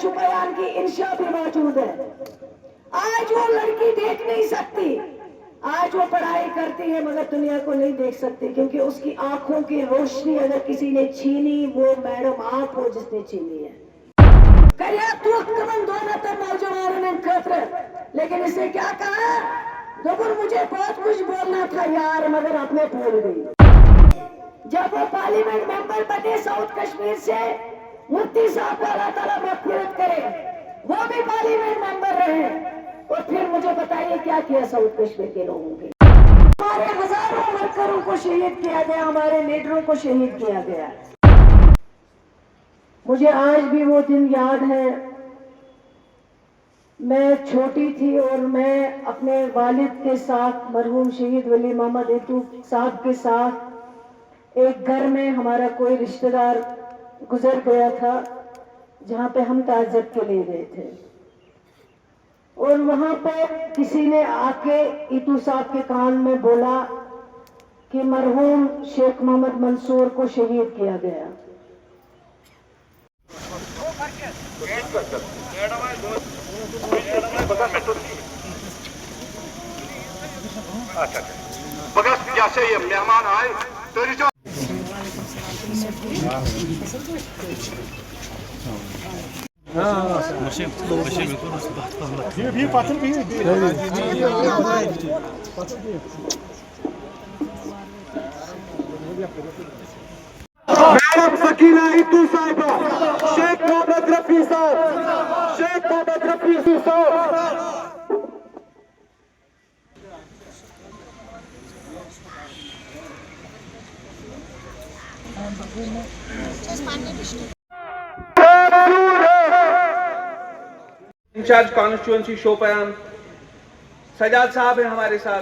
शुपयान की इंशा भी मौजूद है। आज वो लड़की देख नहीं सकती, आज वो पढ़ाई करती है मगर दुनिया को नहीं देख सकती, क्योंकि उसकी आंखों की रोशनी अगर किसी ने छीनी, वो मैडम आप हो जिसने छीनी है। लेकिन इसने क्या कहा, देखो मुझे बहुत कुछ बोलना था यार मगर आपने भूल गई। जब वो पार्लियामेंट मेंबर बने साउथ कश्मीर से, मुफ्ती साहब को अल्लाह ताला मग़फ़िरत करे, वो भी पार्लियामेंट मेंबर रहे, और फिर मुझे बताइए क्या किया साउथ कश्मीर के लोगों के। हमारे हजारों वर्करों को शहीद किया गया, हमारे लीडरों को शहीद किया गया। मुझे आज भी वो दिन याद है, मैं छोटी थी और मैं अपने वालिद के साथ, मरहूम शहीद वली मोहम्मद एतू साहब के साथ एक घर में हमारा कोई रिश्तेदार गुजर गया था, जहाँ पे हम ताज़्ज़ुब के लिए गए थे, और वहाँ पे किसी ने आके एतू साहब के कान में बोला कि मरहूम शेख मोहम्मद मंसूर को शहीद किया गया। अच्छा बगस जैसे ये मेहमान आए तो मैडम सकीना इतू साहिबा, शेख मोहम्मद रफी साहब, शेख मोहम्मद रफी साहब। इंचार्ज कॉन्स्टिट्यूंसी शोपियान सजाद साहब है हमारे साथ।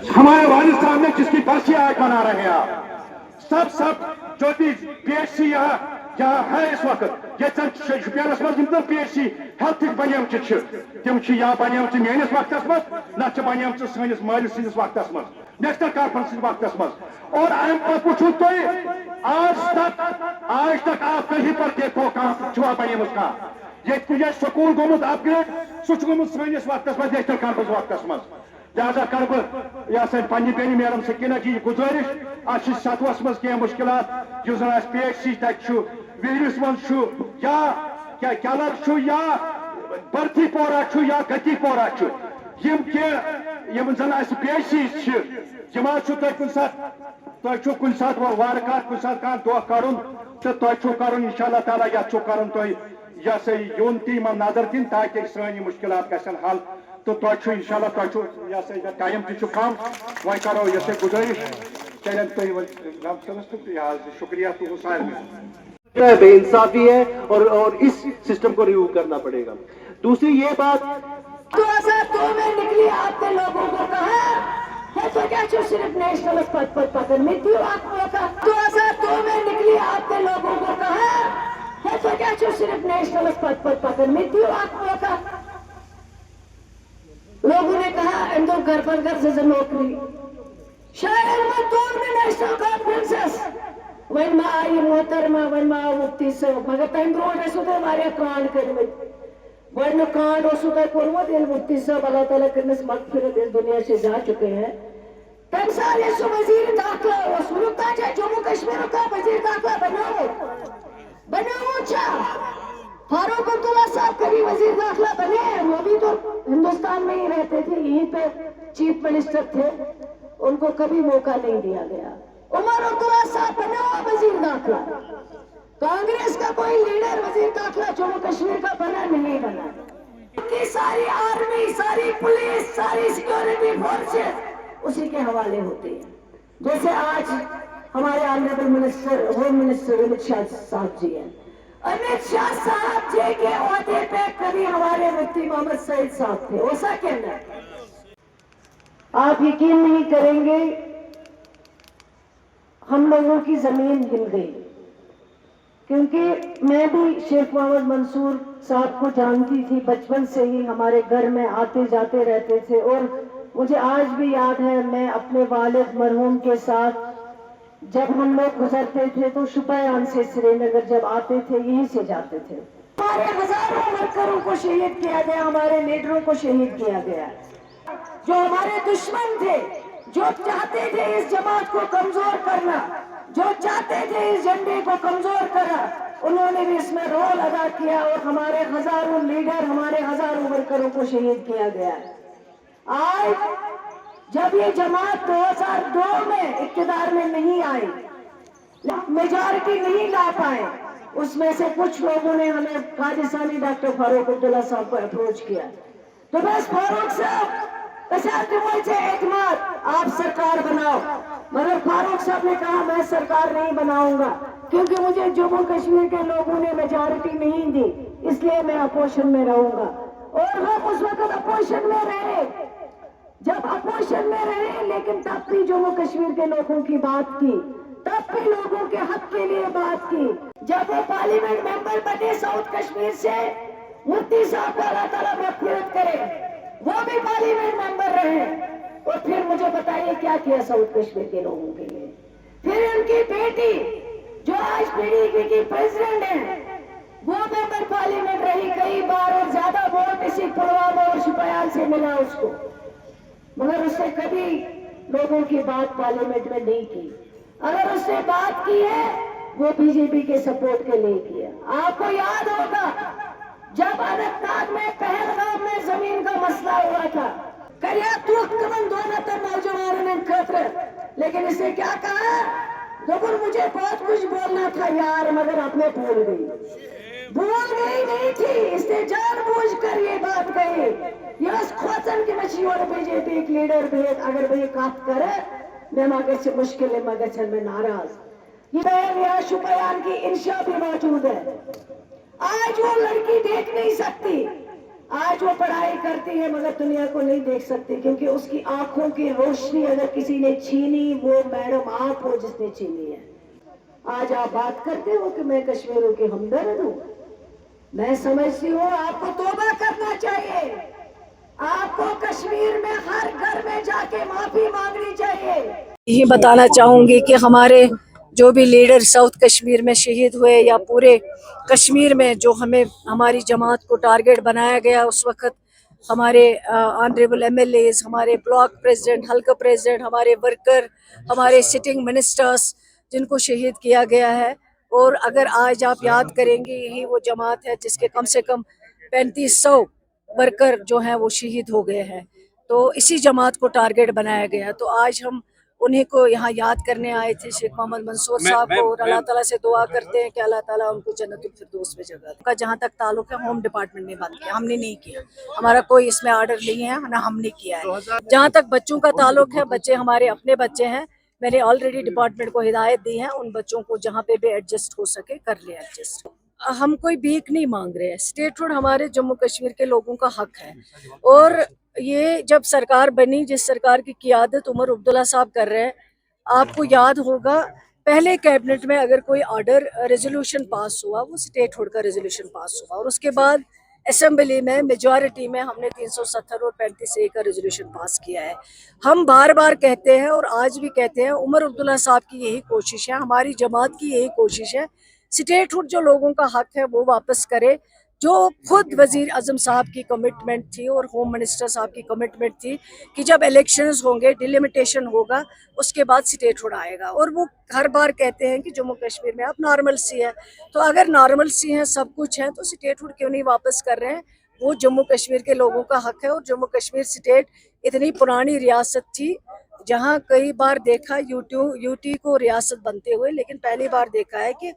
हमारे वालिद साहब ने जिसकी बरसी आज मना रहे हैं आप सब जो भी PHC यहाँ है इस वक्त, ये शुपियानस मज PHC हेल्थ बनियम तम यहाँ बनियम मेनिस वक्त न बनियम सैनिस मालिस सैनिस वक्त नेशनल कॉन्फ्रेंस वक्त मज। और अम पू आज तक आप कहीं पर देखो कहाँ बनियम ये स्कूल गोमुत अपग्रेड, सह गोमुत सैनिस वक्त मज नेशनल कॉन्फ्रेंस वक्त मज। लिहाजा कर बह पन्नी बेनी मैडम सकीना जी गुजारिश, आज सतवस मज कह मुश्किलात जो जन PHC तक विहरिस मज या क्यालर या बर्थी पोरा या गति पोरा यम जन PHC तुम कुन सात वार कुन सात कह दह कर तो तुम कर इंशाअल्लाह ताला या कर तुम योन तीन नजर दिन ताकि सी मुश्किलात गसन हल। तो तुम इंशाअल्लाह तुम टाइम कम वह करो ये गुजारिश चलन तुम शुक्रिया तुम सारे बेइंसाफी है और इस सिस्टम को रिव्यू करना पड़ेगा। दूसरी ये बात 2002 में निकली, आपने लोगों को कहा है तो क्या सिर्फ नेशनल पद पर पकड़ मृत्यु आत्मा का 2002 में निकली, आपने लोगों को कहा है तो क्या सिर्फ नेशनल पद पर पकड़ मृत्यु आत्मा का। लोगों ने कहा इनको घर पर घर से नौकरी शायद में नेशनल कॉन्फ्रेंसेस वन में आई मोहतरमा वन में आव मुफ्ती साहब, मगर तम ब्रो वारिया कांड कर्मित गो कांड कोर्मुत मुफ्ती साहब अल्लाह ताला करनस मग़फ़िरत इस दुनिया से जा चुके हैं। तम साल वजीर दाखिला जम्मू कश्मीर का वजीर दाखिला बनाओ फारूक अब्दुल्ला साहब कभी वजीर दाखिला बने, वो भी तो हिंदुस्तान में ही रहते थे, यहीं पे चीफ मिनिस्टर थे, उनको कभी मौका नहीं दिया गया। उमर अब्दुल्ला साहब बने वजीर दाखिला, कांग्रेस का कोई लीडर वजीर दाखिला जम्मू कश्मीर का बना नहीं बना। की सारी आर्मी, सारी पुलिस, सारी सिक्योरिटी फोर्सेस उसी के हवाले होती है। जैसे आज हमारे honourable minister, home minister Amit Shah साहब जी हैं। अमित शाह साहब जी के ओहदे पे कभी हमारे मुफ्ती मोहम्मद सईद साहब थे, ऐसा कहना आप यकीन नहीं करेंगे, हम लोगों की जमीन हिल गई, क्योंकि मैं भी शेख मोहम्मद मंसूर साहब को जानती थी, बचपन से ही हमारे घर में आते जाते रहते थे, और मुझे आज भी याद है, मैं अपने वालिद मरहूम के साथ जब हम लोग गुजरते थे तो शुपयान से श्रीनगर जब आते थे यहीं से जाते थे। हमारे हजारों वर्करों को शहीद किया गया, हमारे लीडरों को शहीद किया गया। जो हमारे दुश्मन थे, जो चाहते थे इस जमात को कमजोर करना, जो चाहते थे इस झंडे को कमजोर करना, उन्होंने भी इसमें रोल अदा किया और हमारे हजारों लीडर, हमारे हजारों वर्करों को शहीद किया गया। आज जब ये जमात 2002 में इक्तदार में नहीं आई, मेजॉरिटी नहीं ला पाए, उसमें से कुछ लोगों ने हमें कादिसानी डॉक्टर फारूक अब्दुल्ला साहब को अप्रोच किया। तो बस फारूक साहब से एतमाद, आप सरकार बनाओ। मगर फारूक साहब ने कहा मैं सरकार नहीं बनाऊंगा, क्योंकि मुझे जम्मू कश्मीर के लोगों ने मेजॉरिटी नहीं दी, इसलिए मैं अपोजिशन में रहूंगा। और हम उस वक्त अपोजिशन में रहे, जब अपोजिशन में रहे, लेकिन तब भी जम्मू कश्मीर के लोगों की बात की, तब भी लोगों के हक के लिए बात की। जब वो पार्लियामेंट मेंबर बने साउथ कश्मीर से, मुफ्ती साहब को अल्लाह ताला मग़फ़िरत करे, वो भी पार्लियामेंट मेंबर रहे। और फिर मुझे बताइए क्या किया साउथ कश्मीर के लोगों के लिए। फिर उनकी बेटी जो आज पीडीपी की प्रेसिडेंट है, वो मेंबर पार्लियामेंट रही कई बार और ज्यादा वोट इसी पुलवामा और शुपयान से मिला उसको, मगर उसने कभी लोगों की बात पार्लियामेंट में नहीं की। अगर उसने बात की है वो बीजेपी के सपोर्ट के लिए किया। आपको याद होगा जब अनंतनाग में पहलगाम में जमीन का मसला हुआ था, करिया नौजवानों ने खतरे, लेकिन इसे क्या कहा, देखो मुझे बहुत कुछ बोलना था यार, मगर आपने भूल गई नहीं थी, इसने जानबूझकर ये बात कही। यस खोचन की मछली और बीजेपी एक लीडर भी अगर भाई काट करे मैं मगर से मुश्किल है, मगर में नाराज। ये यहाँ शुपयान की इंशा भी मौजूद है। आज वो लड़की देख नहीं सकती, आज वो पढ़ाई करती है मगर दुनिया को नहीं देख सकती, क्योंकि उसकी आंखों की रोशनी अगर किसी ने छीनी, वो मैडम आप हो जिसने छीनी है। आज आप बात करते हो कि मैं कश्मीरों की हमदर्द हूँ। मैं समझती हूँ आपको तौबा करना चाहिए, आपको कश्मीर में हर घर में जाके माफी मांगनी चाहिए। यही बताना चाहूँगी कि हमारे जो भी लीडर साउथ कश्मीर में शहीद हुए या पूरे कश्मीर में जो हमारी जमात को टारगेट बनाया गया, उस वक्त हमारे ऑनरेबल MLAs, हमारे ब्लॉक प्रेसिडेंट, हल्का प्रेसिडेंट, हमारे वर्कर, हमारे सिटिंग मिनिस्टर्स जिनको शहीद किया गया है। और अगर आज आप याद करेंगे, यही वो जमात है जिसके कम से कम 3500 वर्कर जो हैं वो शहीद हो गए हैं। तो इसी जमात को टारगेट बनाया गया। तो आज हम उन्हीं को यहाँ याद करने आए थे, शेख मोहम्मद मंसूर साहब को, और अल्लाह ताला से दुआ करते हैं कि अल्लाह ताला उनको जन्नतुल फिरदौस में जगह दे। उनका जहाँ तक ताल्लुक है होम डिपार्टमेंट ने बात किया, हमने नहीं किया, हमारा कोई इसमें आर्डर नहीं है, ना हमने किया है। जहाँ तक बच्चों का ताल्लुक है, बच्चे हमारे अपने बच्चे हैं, मैंने ऑलरेडी डिपार्टमेंट को हिदायत दी है, उन बच्चों को जहाँ पे भी एडजस्ट हो सके कर ले एडजस्ट। हम कोई भीख नहीं मांग रहे हैं, स्टेटहुड हमारे जम्मू कश्मीर के लोगों का हक है। और ये जब सरकार बनी, जिस सरकार की क़ियादत उमर अब्दुल्ला साहब कर रहे हैं, आपको याद होगा पहले कैबिनेट में अगर कोई ऑर्डर रेजोल्यूशन पास हुआ, वो स्टेटहुड का रेजोल्यूशन पास हुआ, और उसके बाद असेंबली में मेजॉरिटी में हमने 370 और 35A का रेजोल्यूशन पास किया है। हम बार बार कहते हैं और आज भी कहते हैं, उमर अब्दुल्ला साहब की यही कोशिश है, हमारी जमात की यही कोशिश है, स्टेटहुड जो लोगों का हक है वो वापस करे, जो खुद वज़ीर आज़म साहब की कमिटमेंट थी और होम मिनिस्टर साहब की कमिटमेंट थी कि जब इलेक्शंस होंगे, डिलिमिटेशन होगा, उसके बाद स्टेटहुड आएगा। और वो हर बार कहते हैं कि जम्मू कश्मीर में अब नॉर्मल सी है, तो अगर नॉर्मल सी है, सब कुछ है, तो स्टेटहुड क्यों नहीं वापस कर रहे हैं? वो जम्मू कश्मीर के लोगों का हक है। और जम्मू कश्मीर स्टेट इतनी पुरानी रियासत थी, जहाँ कई बार देखा यूटी को रियासत बनते हुए, लेकिन पहली बार देखा है कि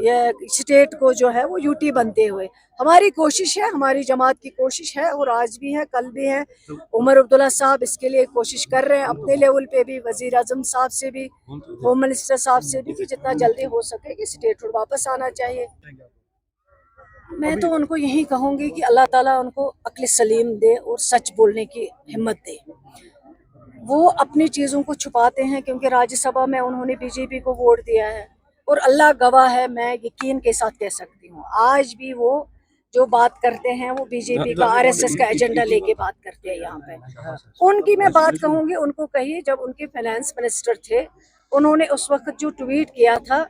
ये स्टेट को जो है वो यूटी बनते हुए। हमारी कोशिश है, हमारी जमात की कोशिश है, और आज भी है, कल भी है। उमर अब्दुल्ला साहब इसके लिए कोशिश कर रहे हैं अपने लेवल पे भी, वज़ीर आज़म साहब से भी, होम मिनिस्टर साहब से भी, कि जितना जल्दी हो सके कि स्टेटहुड वापस आना चाहिए। मैं तो उनको यही कहूँगी कि अल्लाह ताला उनको अक्ल सलीम दे और सच बोलने की हिम्मत दे। वो अपनी चीज़ों को छुपाते हैं, क्योंकि राज्यसभा में उन्होंने बीजेपी को वोट दिया है, और अल्लाह गवाह है, मैं यकीन के साथ कह सकती हूँ आज भी वो जो बात करते हैं वो बीजेपी का आरएसएस का एजेंडा लेके बात करते हैं यहाँ पे। उनकी मैं बात कहूँगी, उनको कहिए जब उनके फाइनेंस मिनिस्टर थे उन्होंने उस वक्त जो ट्वीट किया था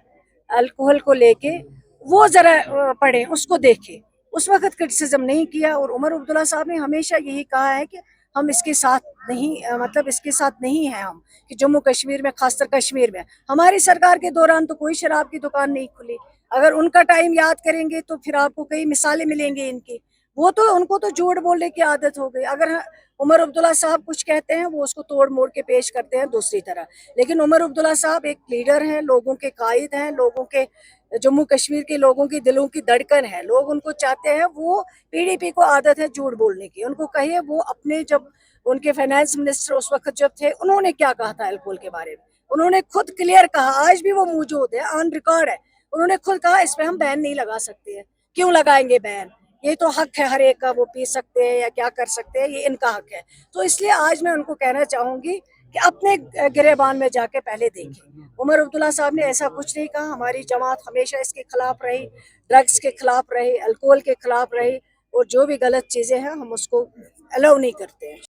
अल्कोहल को लेके, वो जरा पढ़ें, उसको देखें। उस वक्त क्रिटिसिज्म नहीं किया। और उमर अब्दुल्ला साहब ने हमेशा यही कहा है कि हम इसके साथ नहीं, मतलब इसके साथ नहीं हैं हम, कि जम्मू कश्मीर में, खासकर कश्मीर में हमारी सरकार के दौरान तो कोई शराब की दुकान नहीं खुली। अगर उनका टाइम याद करेंगे तो फिर आपको कई मिसालें मिलेंगी इनकी। वो तो, उनको तो झूठ बोलने की आदत हो गई। अगर उमर अब्दुल्ला साहब कुछ कहते हैं वो उसको तोड़ मोड़ के पेश करते हैं दूसरी तरह। लेकिन उमर अब्दुल्ला साहब एक लीडर हैं, लोगों के कायद हैं, लोगों के, जम्मू कश्मीर के लोगों की दिलों की धड़कन है। लोग उनको चाहते हैं। वो पीडीपी को आदत है झूठ बोलने की। उनको कहिए वो अपने, जब उनके फाइनेंस मिनिस्टर उस वक्त जब थे, उन्होंने क्या कहा था अल्कोहल के बारे में, उन्होंने खुद क्लियर कहा, आज भी वो मौजूद है, ऑन रिकॉर्ड है। उन्होंने खुद कहा इस पे हम बैन नहीं लगा सकते हैं। क्यों लगाएंगे बैन? ये तो हक है हर एक का, वो पी सकते हैं या क्या कर सकते हैं, ये इनका हक है। तो इसलिए आज मैं उनको कहना चाहूंगी कि अपने गिरेबान में जाके पहले देखें। उमर अब्दुल्ला साहब ने ऐसा कुछ नहीं कहा। हमारी जमात हमेशा इसके खिलाफ रही, ड्रग्स के खिलाफ रही, अल्कोहल के खिलाफ रही, और जो भी गलत चीज़ें हैं हम उसको अलाउ नहीं करते हैं।